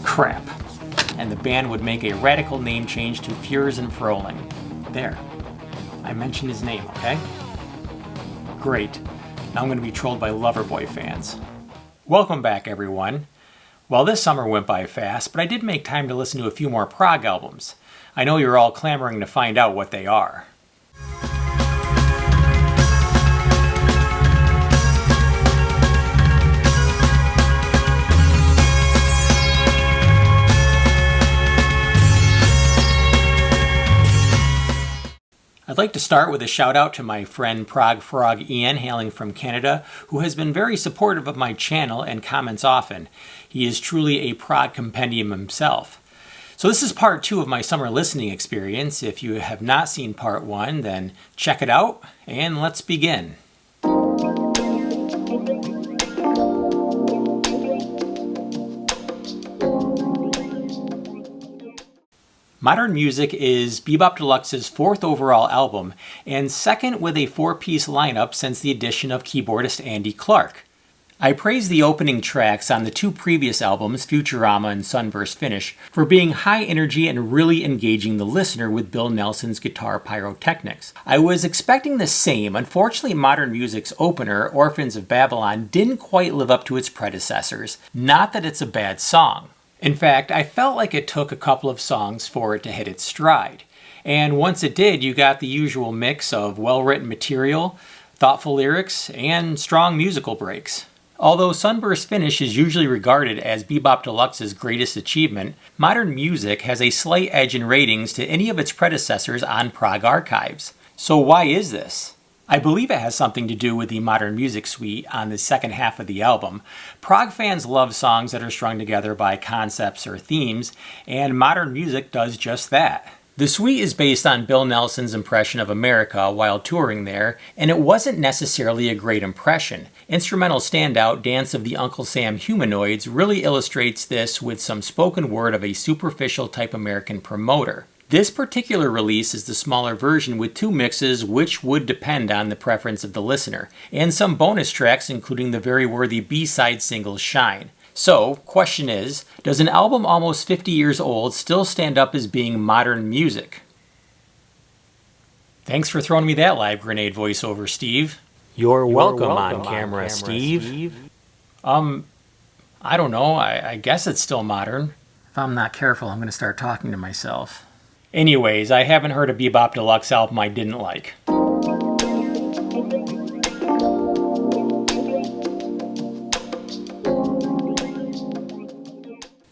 Crap. And the band would make a radical name change to Fures and Froling. There. I mentioned his name, okay? Great. Now I'm going to be trolled by Loverboy fans. Welcome back, everyone. Well, this summer went by fast, but I did make time to listen to a few more Prog albums. I know you're all clamoring to find out what they are. I'd like to start with a shout out to my friend Prog Frog Ian, hailing from Canada, who has been very supportive of my channel and comments often. He is truly a Prog compendium himself. So this is part 2 of my summer listening experience. If you have not seen part 1, then check it out and let's begin. Modern Music is Be-Bop Deluxe's 4th overall album, and second with a 4-piece lineup since the addition of keyboardist Andy Clark. I praise the opening tracks on the 2 previous albums, Futurama and Sunburst Finish, for being high energy and really engaging the listener with Bill Nelson's guitar pyrotechnics. I was expecting the same. Unfortunately, Modern Music's opener, Orphans of Babylon, didn't quite live up to its predecessors. Not that it's a bad song. In fact, I felt like it took a couple of songs for it to hit its stride. And once it did, you got the usual mix of well-written material, thoughtful lyrics, and strong musical breaks. Although Sunburst Finish is usually regarded as Be-Bop Deluxe's greatest achievement, Modern Music has a slight edge in ratings to any of its predecessors on Prog Archives. So why is this? I believe it has something to do with the Modern Music suite on the second half of the album. Prog fans love songs that are strung together by concepts or themes, and Modern Music does just that. The suite is based on Bill Nelson's impression of America while touring there, and it wasn't necessarily a great impression. Instrumental standout Dance of the Uncle Sam Humanoids really illustrates this with some spoken word of a superficial type American promoter. This particular release is the smaller version with 2 mixes which would depend on the preference of the listener, and some bonus tracks including the very worthy B-side single Shine. So, question is, does an album almost 50 years old still stand up as being modern music? Thanks for throwing me that live grenade voiceover, Steve. You're welcome on camera, Steve. I don't know, I guess it's still modern. If I'm not careful, I'm going to start talking to myself. Anyways, I haven't heard a Be-Bop Deluxe album I didn't like.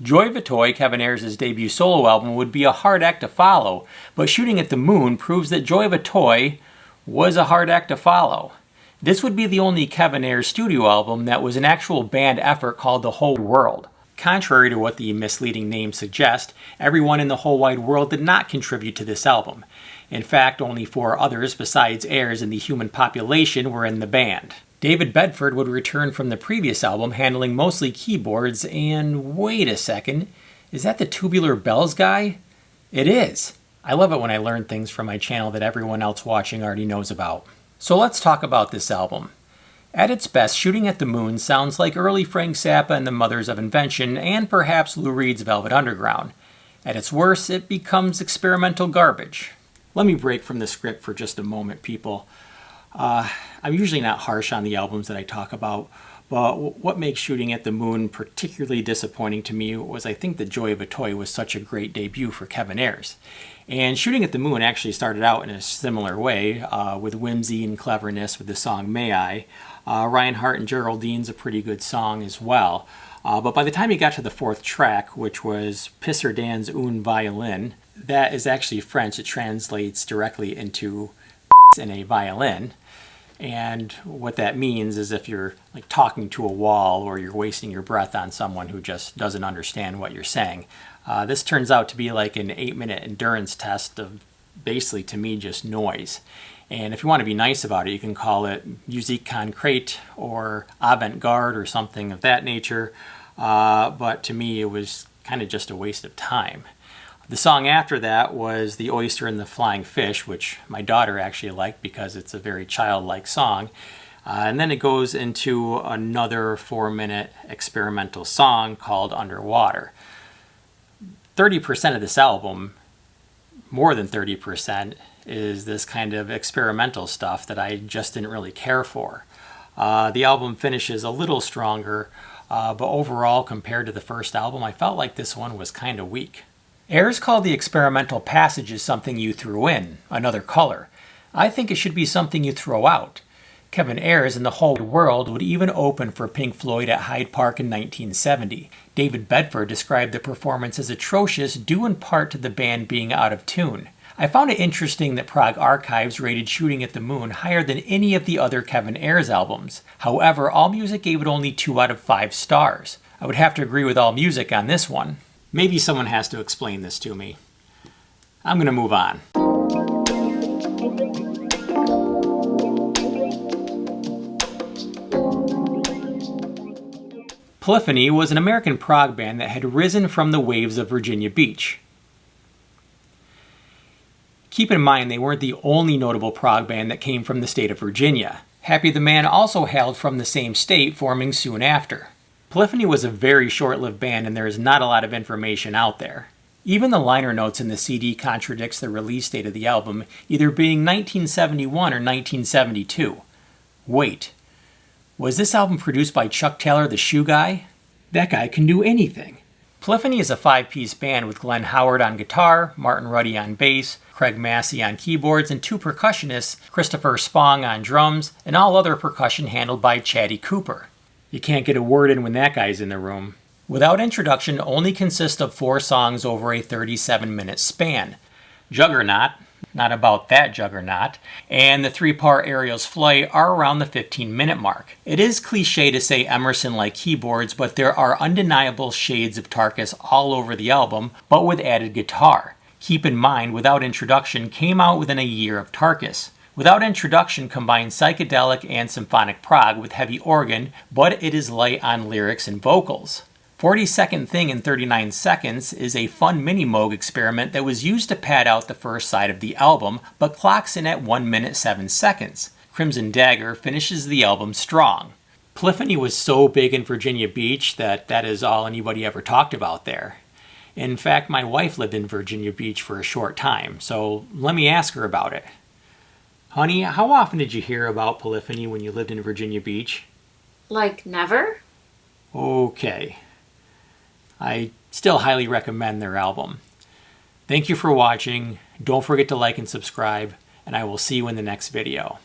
Joy of a Toy, Kevin Ayers' debut solo album, would be a hard act to follow, but Shooting at the Moon proves that Joy of a Toy was a hard act to follow. This would be the only Kevin Ayers studio album that was an actual band effort called The Whole World. Contrary to what the misleading name suggests, everyone in the whole wide world did not contribute to this album. In fact, only 4 others besides Ayers and the human population were in the band. David Bedford would return from the previous album handling mostly keyboards, and wait a second, is that the Tubular Bells guy? It is! I love it when I learn things from my channel that everyone else watching already knows about. So let's talk about this album. At its best, Shooting at the Moon sounds like early Frank Zappa and the Mothers of Invention, and perhaps Lou Reed's Velvet Underground. At its worst, it becomes experimental garbage. Let me break from the script for just a moment, people. I'm usually not harsh on the albums that I talk about, but what makes Shooting at the Moon particularly disappointing to me was I think that Joy of a Toy was such a great debut for Kevin Ayers. And Shooting at the Moon actually started out in a similar way, with whimsy and cleverness with the song May I. Ryan Hart and Geraldine's a pretty good song as well. But by the time you got to the 4th track, which was Pisser Dan's Un Violin, that is actually French. It translates directly into in a violin. And what that means is if you're like talking to a wall or you're wasting your breath on someone who just doesn't understand what you're saying. This turns out to be like an 8-minute endurance test of basically, to me, just noise. And if you want to be nice about it, you can call it musique concrète or avant-garde or something of that nature. But to me, it was kind of just a waste of time. The song after that was The Oyster and the Flying Fish, which my daughter actually liked because it's a very childlike song. And then it goes into another 4-minute experimental song called Underwater. 30% of this album, more than 30%, is this kind of experimental stuff that I just didn't really care for. The album finishes a little stronger, but overall, compared to the first album, I felt like this one was kind of weak. Ayres called the experimental passages something you threw in, another color. I think it should be something you throw out. Kevin Ayres and the whole world would even open for Pink Floyd at Hyde Park in 1970. David Bedford described the performance as atrocious due in part to the band being out of tune. I found it interesting that Prog Archives rated Shooting at the Moon higher than any of the other Kevin Ayres albums. However, AllMusic gave it only 2 out of 5 stars. I would have to agree with AllMusic on this one. Maybe someone has to explain this to me. I'm going to move on. Polyphony was an American prog band that had risen from the waves of Virginia Beach. Keep in mind they weren't the only notable prog band that came from the state of Virginia. Happy the Man also hailed from the same state, forming soon after. Polyphony was a very short-lived band and there is not a lot of information out there. Even the liner notes in the CD contradicts the release date of the album, either being 1971 or 1972. Wait. Was this album produced by Chuck Taylor, the shoe guy? That guy can do anything. Polyphony is a 5-piece band with Glenn Howard on guitar, Martin Ruddy on bass, Craig Massey on keyboards, and 2 percussionists, Christopher Spong on drums, and all other percussion handled by Chatty Cooper. You can't get a word in when that guy's in the room. Without Introduction only consists of 4 songs over a 37-minute span. Juggernaut, not about that juggernaut, and the 3-part Ariel's Flight are around the 15-minute mark. It is cliche to say Emerson-like keyboards, but there are undeniable shades of Tarkus all over the album, but with added guitar. Keep in mind, Without Introduction came out within a year of Tarkus. Without Introduction combines psychedelic and symphonic prog with heavy organ, but it is light on lyrics and vocals. 40-Second Thing in 39 Seconds is a fun mini-moog experiment that was used to pad out the first side of the album, but clocks in at 1 minute 7 seconds. Crimson Dagger finishes the album strong. Polyphony was so big in Virginia Beach that is all anybody ever talked about there. In fact, my wife lived in Virginia Beach for a short time, so let me ask her about it. Honey, how often did you hear about Polyphony when you lived in Virginia Beach? Like never? Okay. I still highly recommend their album. Thank you for watching. Don't forget to like and subscribe, and I will see you in the next video.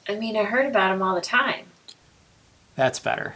I mean, I heard about him all the time. That's better.